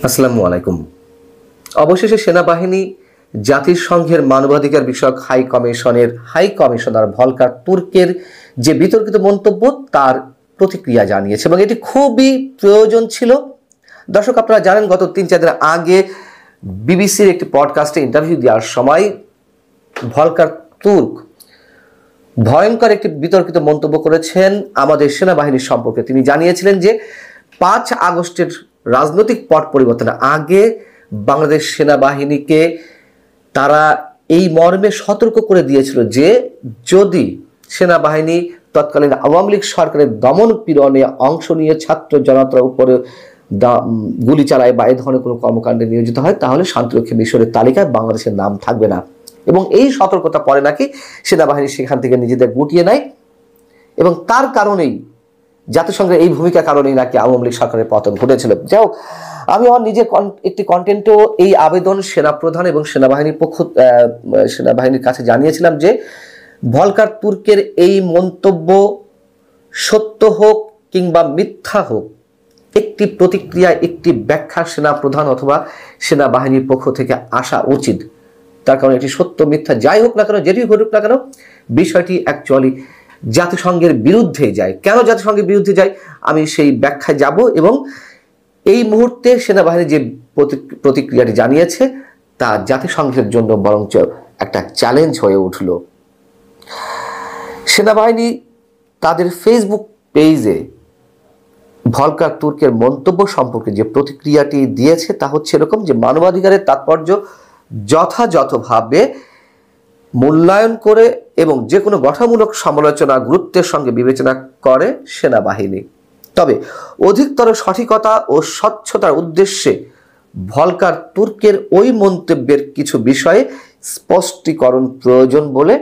আসসালামু আলাইকুম। অবশেষে সেনাবাহিনী জাতিসংঘের মানবাধিকার বিষয়ক হাই কমিশনার ভলকার তুর্কের যে বিতর্কিত মন্তব্য তার প্রতিক্রিয়া জানিয়েছে এবং এটি খুবই প্রয়োজন ছিল। দর্শক, আপনারা জানেন গত 3-4 দিন আগে বিবিসির একটি পডকাস্টে ইন্টারভিউ দেওয়ার সময় ভলকার তুর্ক ভয়ঙ্কর একটি বিতর্কিত মন্তব্য করেছেন আমাদের সেনাবাহিনীর সম্পর্কে। তিনি জানিয়েছিলেন যে 5 আগস্টের রাজনৈতিক পট পরিবর্তনের আগে বাংলাদেশ সেনাবাহিনীকে তারা এই মর্মে সতর্ক করে দিয়েছিল যে যদি সেনাবাহিনী তৎকালীন আওয়ামী লীগ সরকারের দমন পীড়নে অংশ নিয়ে ছাত্র জনতার উপরে গুলি চালায় বা এই ধরনের কোনো কর্মকাণ্ডে নিয়োজিত হয় তাহলে শান্তিরক্ষী মিশরের তালিকায় বাংলাদেশের নাম থাকবে না। এবং এই সতর্কতা পরে নাকি সেনাবাহিনী সেখান থেকে নিজেদের গুটিয়ে নেয় এবং তার কারণেই জাতিসংঘের এই ভূমিকার কারণেই নাকি আওয়ামী লীগ সরকারের পতন ঘটেছিল। যাই হোক, আমি আমার নিজের একটি কন্টেন্টেও এই আবেদন সেনাপ্রধান এবং সেনাবাহিনীর কাছে জানিয়েছিলাম যে ভলকার তুর্কের এই মন্তব্য সত্য হোক কিংবা মিথ্যা হোক, একটি প্রতিক্রিয়া, একটি ব্যাখ্যা সেনাপ্রধান অথবা সেনাবাহিনীর পক্ষ থেকে আসা উচিত। তার কারণ এটি সত্য মিথ্যা যাই হোক না কেন, যেটি ঘটুক না কেন, বিষয়টি অ্যাকচুয়ালি জাতিসংঘের বিরুদ্ধে যায়। কেন জাতিসংঘের বিরুদ্ধে যায় আমি সেই ব্যাখ্যায় যাব এবং এই মুহূর্তে সেনাবাহিনী যে প্রতিক্রিয়াটি জানিয়েছে তা জাতিসংঘের জন্য বরঞ্চ একটা চ্যালেঞ্জ হয়ে উঠল। সেনাবাহিনী তাদের ফেসবুক পেজে ভলকার তুর্কের মন্তব্য সম্পর্কে যে প্রতিক্রিয়াটি দিয়েছে তা হচ্ছে এরকম যে মানবাধিকারের তাৎপর্য যথাযথভাবে মূল্যায়ন করে এবং যে কোনো গঠনমূলক সমালোচনা গুরুত্বের সঙ্গে বিবেচনা করে সেনাবাহিনী। তবে অধিকতর সঠিকতা ও স্বচ্ছতার উদ্দেশ্যে ভলকার তুর্কের ওই মন্তব্যের কিছু বিষয়ে স্পষ্টীকরণ প্রয়োজন বলে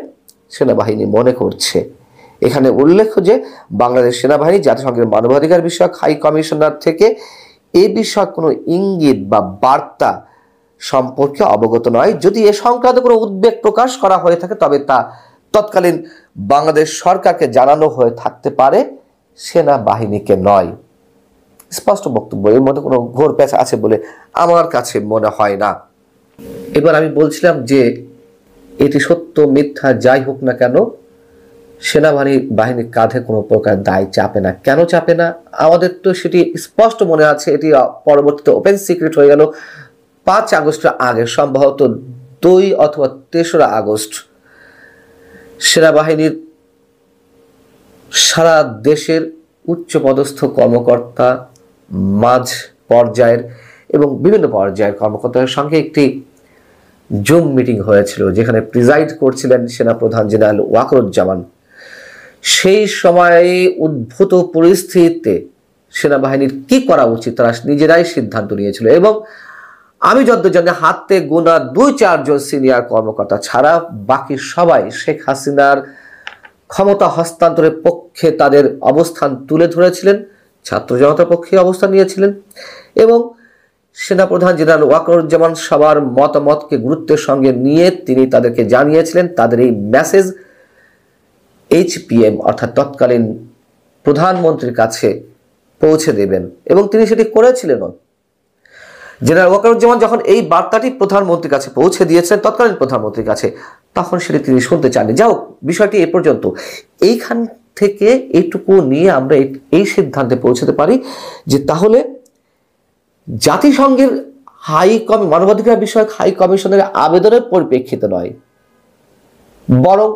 সেনাবাহিনী মনে করছে। এখানে উল্লেখ্য যে বাংলাদেশ সেনাবাহিনী জাতিসংঘের মানবাধিকার বিষয়ক হাই কমিশনার থেকে এ বিষয়ে কোনো ইঙ্গিত বা বার্তা সম্পর্কে অবগত নয়। যদি এ সংক্রান্ত কোনো উদ্বেগ প্রকাশ করা হয়ে থাকে তবে তা তৎকালীন বাংলাদেশ সরকারকে জানানো হয়ে থাকতে পারে, সেনাবাহিনীকে নয়। স্পষ্ট বক্তব্য, এর মধ্যে কোনো ঘোর প্যাঁচ আছে বলে আমার কাছে মনে হয় না। এবার আমি বলছিলাম যে এটি সত্য মিথ্যা যাই হোক না কেন, সেনাবাহিনীর কাঁধে কোনো প্রকার দায় চাপে না। কেন চাপে না আমাদের তো সেটি স্পষ্ট মনে আছে। এটি পরবর্তীতে ওপেন সিক্রেট হয়ে গেল 5 আগস্টের আগে, সম্ভবত 2 অথবা 3রা আগস্ট সেনাবাহিনীর সারা দেশের উচ্চপদস্থ কর্মকর্তা, মাঝ পর্যায়ের এবং বিভিন্ন পর্যায়ের কর্মকর্তাদের সঙ্গে একটি জুম মিটিং হয়েছিল যেখানে প্রিজাইড করছিলেন সেনাপ্রধান জেনারেল ওয়াকরুজ্জামান। সেই সময়ে উদ্ভূত পরিস্থিতিতে সেনাবাহিনীর কি করা উচিত তারা নিজেরাই সিদ্ধান্ত নিয়েছিল এবং আমি যতদূর জানি হাতে গোনা 2-4 জন সিনিয়র কর্মকর্তা ছাড়া বাকি সবাই শেখ হাসিনার ক্ষমতা হস্তান্তরের পক্ষে তাদের অবস্থান তুলে ধরেছিলেন, ছাত্র জনতার পক্ষে অবস্থান নিয়েছিলেন এবং সেনাপ্রধান জেনারেল ওয়াকরুজ্জামান সবার মতামতকে গুরুত্বের সঙ্গে নিয়ে তিনি তাদেরকে জানিয়েছিলেন তাদের এই মেসেজ HPM অর্থাৎ তৎকালীন প্রধানমন্ত্রীর কাছে পৌঁছে দেবেন এবং তিনি সেটি করেছিলেন। জেনারেল ওয়াকরুজ্জামান যখন এই বার্তাটি প্রধানমন্ত্রীর কাছে পৌঁছে দিয়েছেন, তৎকালীন প্রধানমন্ত্রীর কাছে, তখন সেটি তিনি শুনতে চাননি। যাও, বিষয়টি এ পর্যন্ত। এইখান থেকে এইটুকু নিয়ে আমরা এই সিদ্ধান্তে পৌঁছতে পারি যে তাহলে জাতিসংঘের মানবাধিকার বিষয়ক হাই কমিশনের আবেদনের পরিপ্রেক্ষিতে নয়, বরং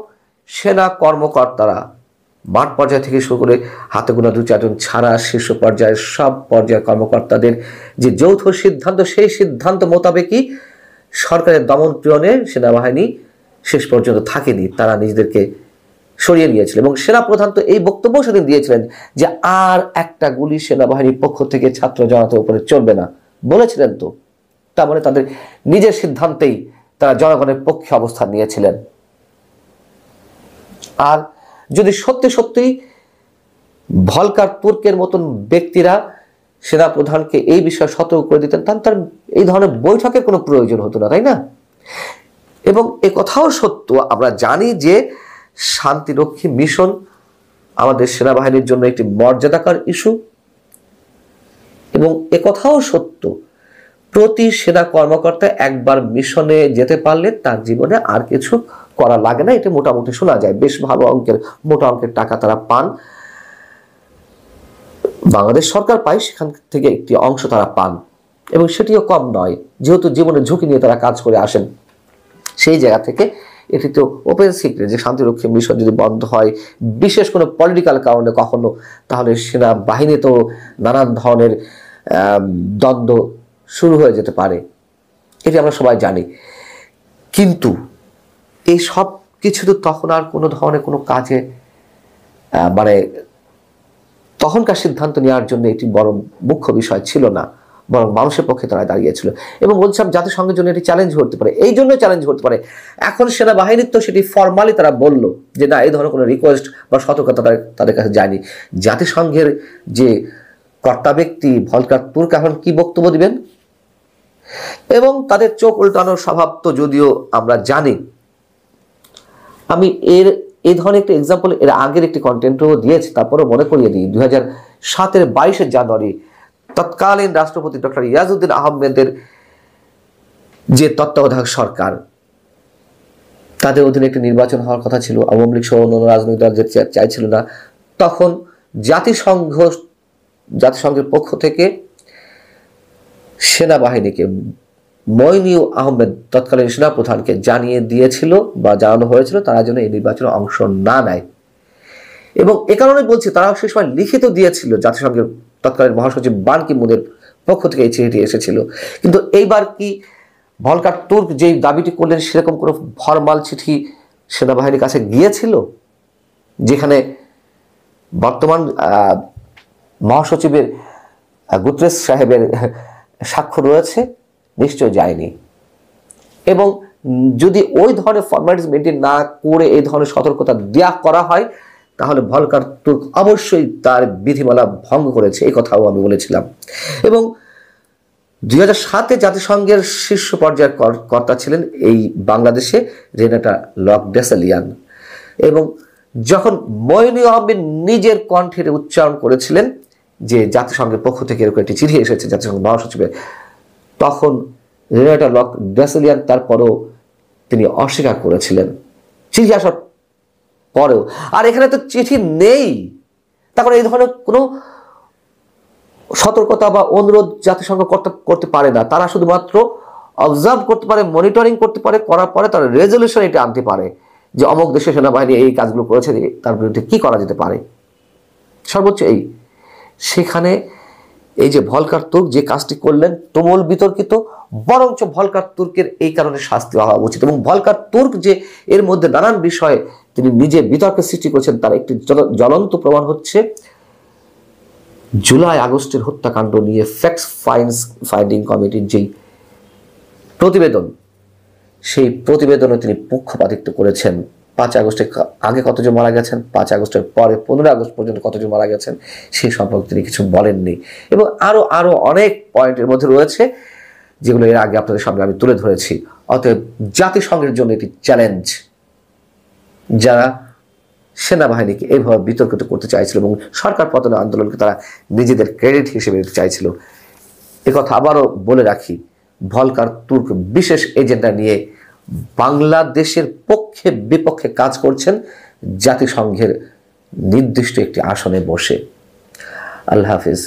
সেনা কর্মকর্তারা মাঠ পর্যায় থেকে শুরু করে হাতে গোনা 2-4 জন ছাড়া শীর্ষ পর্যায়ের সব পর্যায়ের কর্মকর্তাদের যে যৌথ সিদ্ধান্ত, সেই সিদ্ধান্ত মোতাবেকই সরকারের দমন পীড়নে সেনাবাহিনী শেষ পর্যন্ত থাকেনি, তারা নিজেদেরকে সরিয়ে নিয়েছিল এবং সেনাপ্রধান তো এই বক্তব্য সেদিন দিয়েছিলেন যে আর একটা গুলি সেনাবাহিনীর পক্ষ থেকে ছাত্র জনতার উপরে চলবে না, বলেছিলেন তো। তার মানে তাদের নিজের সিদ্ধান্তেই তারা জনগণের পক্ষে অবস্থান নিয়েছিলেন। আর যদি সত্যি সত্যি ভলকার তুর্কের মতন ব্যক্তিরা সেনাপ্রধানকে এই বিষয়ে সতর্ক করে দিতেন তাহলে তার এই ধরনের বৈঠকের কোনো প্রয়োজন হতো না, তাই না? এবং এ কথাও সত্য, আমরা জানি যে শান্তিরক্ষী মিশন আমাদের সেনাবাহিনীর জন্য একটি মর্যাদাকর ইস্যু এবং একথাও সত্য প্রতি সেনা কর্মকর্তা একবার মিশনে যেতে পারলে তার জীবনে আর কিছু করা লাগে না, এটা মোটামুটি শোনা যায়। বেশ ভালো অঙ্কের মোটা অঙ্কের টাকা তারা পান, বাংলাদেশ সরকার পায়, সেখান থেকে একটি অংশ তারা পান, এবং সেটিও কম নয়, যেহেতু জীবনের ঝুঁকি নিয়ে তারা কাজ করে আসেন। সেই জায়গা থেকে এটি তো ওপেন সিক্রেট যে শান্তিরক্ষী মিশন যদি বন্ধ হয় বিশেষ কোনো পলিটিক্যাল কারণে কখনো, তাহলে সেনাবাহিনী তো নানান ধরনের দ্বন্দ্ব শুরু হয়ে যেতে পারে, এটি আমরা সবাই জানি। কিন্তু এই সব কিছু তো তখন আর কোনো ধরনের কোনো কাজে মানে তখনকার সিদ্ধান্ত নেওয়ার জন্য এটি বড় মুখ্য বিষয় ছিল না, বরং মানুষের পক্ষে তারা দাঁড়িয়েছিল। এবং বলছিলাম জাতিসংঘের জন্য এটি চ্যালেঞ্জ হতে পারে, এই জন্য চ্যালেঞ্জ হতে পারে। এখন সেনাবাহিনীর তো সেটি ফর্মালি তারা বলল যে না, এই ধরনের কোনো রিকোয়েস্ট বা সতর্কতা তাদের কাছে যায়নি। জাতিসংঘের যে কর্তা ব্যক্তি ভলকার তুর্ক এখন কি বক্তব্য দিবেন, এবং তাদের চোখ উল্টানোর স্বভাব তো যদিও আমরা জানি। আমি এই ধরনের একটি এক্সাম্পল এর আগের একটি কন্টেন্টও দিয়েছি, তারপরে মনে করিয়ে দিই। 2007-এর 22শে জানুয়ারি তৎকালীন রাষ্ট্রপতি ডক্টর ইয়াজউদ্দিন আহমেদের যে তত্ত্বাবধায়ক সরকার, তাদের অধীনে একটি নির্বাচন হওয়ার কথা ছিল, আওয়ামী লীগ সহ অন্যান্য রাজনৈতিক দল যেতে চাইছিল না। তখন জাতিসংঘের পক্ষ থেকে সেনাবাহিনীকে মইনুল আহমেদ তৎকালীন সেনাপ্রধানকে জানিয়ে দিয়েছিল বা জানানো হয়েছিল তারা যেন এই নির্বাচনে অংশ না নেয়। এবং এ কারণে বলছি, তারা সে সময় লিখিত দিয়েছিল, জাতিসংঘের তৎকালীন মহাসচিব বান কি মুনের পক্ষ থেকে এই চিঠিটি এসেছিল। কিন্তু এইবার কি ভলকার তুর্ক যেই দাবিটি করলেন সেরকম কোনো ফরমাল চিঠি সেনাবাহিনীর কাছে গিয়েছিল যেখানে বর্তমান মহাসচিবের গুতরেস সাহেবের স্বাক্ষর রয়েছে? নিশ্চয় যায়নি। এবং যদি ওই ধরনের ফর্মালিটিস মেনটেন না করে এই ধরনের সতর্কতা দেওয়া করা হয়, তাহলে ভলকার তুর্ক অবশ্যই তার বিধিমালা ভঙ্গ করেছে, এই কথাও আমি বলেছিলাম। এবং 2007-এ জাতিসংঘের শীর্ষ পর্যায়ের কর্তা ছিলেন এই বাংলাদেশে রেনাটা লক-ডেসালিয়ান, এবং যখন মইনুল আহমেদ নিজের কণ্ঠের উচ্চারণ করেছিলেন যে জাতিসংঘের পক্ষ থেকে এরকম একটি চিঠি এসেছে জাতিসংঘ মহাসচিবের, তখন রেনাটা লক-ডেসালিয়ান তারপরও তিনি অস্বীকার করেছিলেন চিঠি আসার পরেও। আর এখানে তো চিঠি নেই, তখন এই ধরনের কোনো সতর্কতা বা অনুরোধ জাতিসংঘ করতে পারে না। তারা শুধুমাত্র অবজার্ভ করতে পারে, মনিটরিং করতে পারে, করার পরে তারা রেজলিউশন এটা আনতে পারে যে অমুক দেশের সেনাবাহিনী এই কাজগুলো করেছে, তার বিরুদ্ধে কি করা যেতে পারে, সর্বোচ্চ এই। সেখানে এই যে ভলকার তুর্ক যে কাজটি করলেন তুমুল বিতর্কিত, বরঞ্চ ভলকার তুর্কের এই কারণে শাস্তি হওয়া উচিত। এবং ভলকার তুর্ক যে এর মধ্যে নানান বিষয়ে তিনি নিজে বিতর্কের সৃষ্টি করেছেন তার একটি জ্বলন্ত প্রমাণ হচ্ছে জুলাই আগস্টের হত্যাকাণ্ড নিয়ে ফ্যাক্টস ফাইন্ডিং কমিটির যেই প্রতিবেদন, সেই প্রতিবেদনে তিনি পক্ষপাতিত্ব করেছেন। 5 আগস্টের আগে কতজন মারা গেছেন, 5 আগস্টের পরে 15 আগস্ট পর্যন্ত কতজন মারা গেছেন সেই সম্পর্কে তিনি কিছু বলেননি। এবং আরো অনেক পয়েন্টের মধ্যে রয়েছে যেগুলো এর আগে আপনাদের সামনে আমি তুলে ধরেছি। অতএব জাতিসংঘের জন্য এটি চ্যালেঞ্জ, যারা সেনাবাহিনীকে এইভাবে বিতর্কিত করতে চাইছিল এবং সরকার পতন আন্দোলনকে তারা নিজেদের ক্রেডিট হিসেবে দিতে চাইছিল। একথা আবারও বলে রাখি, ভলকার তুর্ক বিশেষ এজেন্ডা নিয়ে বাংলাদেশের পক্ষে বিপক্ষে কাজ করছেন জাতিসংঘের নির্দিষ্ট একটি আসনে বসে। আল্লাহ হাফিজ।